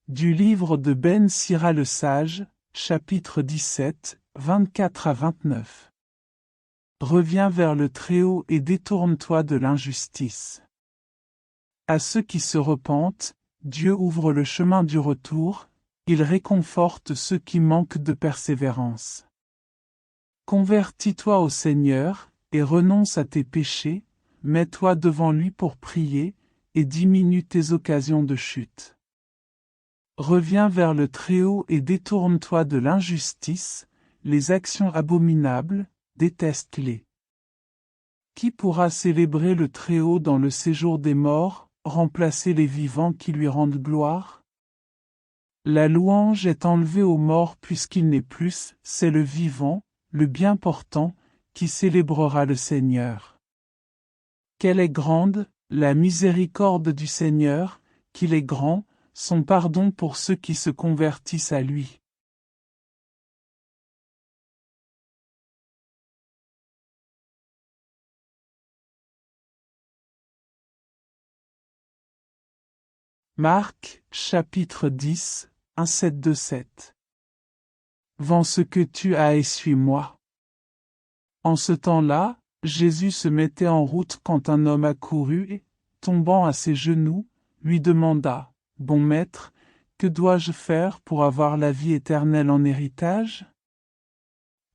Du livre de Ben Sira le Sage, chapitre 17, 24 à 29. Reviens vers le Très-Haut et détourne-toi de l'injustice. À ceux qui se repentent, Dieu ouvre le chemin du retour, il réconforte ceux qui manquent de persévérance. Convertis-toi au Seigneur, et renonce à tes péchés, mets-toi devant lui pour prier, et diminue tes occasions de chute. Reviens vers le Très-Haut et détourne-toi de l'injustice, les actions abominables, déteste-les. Qui pourra célébrer le Très-Haut dans le séjour des morts, remplacer les vivants qui lui rendent gloire? La louange est enlevée aux morts puisqu'il n'est plus, c'est le vivant, le bien portant, qui célébrera le Seigneur. Quelle est grande, la miséricorde du Seigneur, qu'il est grand, son pardon pour ceux qui se convertissent à lui. Marc, chapitre 10, 1-7-2-7. Vends ce que tu as et suis-moi. En ce temps-là, Jésus se mettait en route quand un homme accourut et, tombant à ses genoux, lui demanda, « Bon maître, que dois-je faire pour avoir la vie éternelle en héritage ?»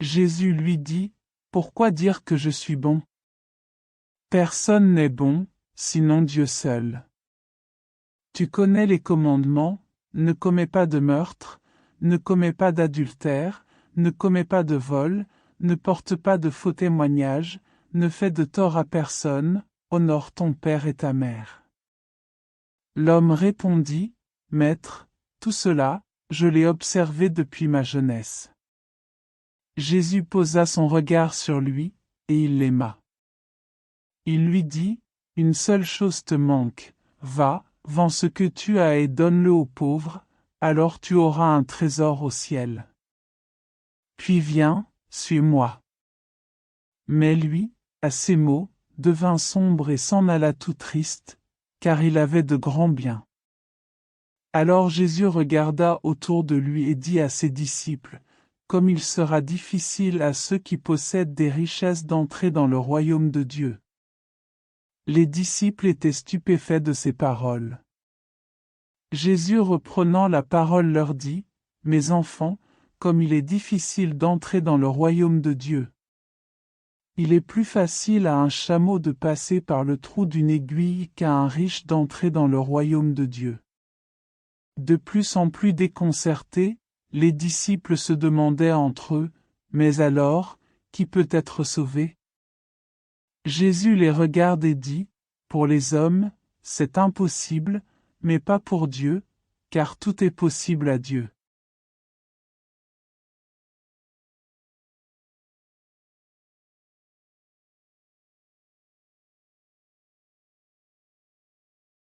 Jésus lui dit, « Pourquoi dire que je suis bon? Personne n'est bon, sinon Dieu seul. Tu connais les commandements, ne commets pas de meurtre, ne commets pas d'adultère, ne commets pas de vol, ne porte pas de faux témoignages, ne fais de tort à personne, honore ton père et ta mère. » L'homme répondit, « Maître, tout cela, je l'ai observé depuis ma jeunesse. » Jésus posa son regard sur lui, et il l'aima. Il lui dit, « Une seule chose te manque, va, vends ce que tu as et donne-le aux pauvres, alors tu auras un trésor au ciel. Puis viens, suis-moi. » Mais lui, à ces mots, devint sombre et s'en alla tout triste, car il avait de grands biens. Alors Jésus regarda autour de lui et dit à ses disciples, « Comme il sera difficile à ceux qui possèdent des richesses d'entrer dans le royaume de Dieu. » Les disciples étaient stupéfaits de ces paroles. Jésus reprenant la parole leur dit, « Mes enfants, comme il est difficile d'entrer dans le royaume de Dieu. Il est plus facile à un chameau de passer par le trou d'une aiguille qu'à un riche d'entrer dans le royaume de Dieu. » De plus en plus déconcertés, les disciples se demandaient entre eux, « Mais alors, qui peut être sauvé? » Jésus les regarde et dit, « Pour les hommes, c'est impossible, mais pas pour Dieu, car tout est possible à Dieu. »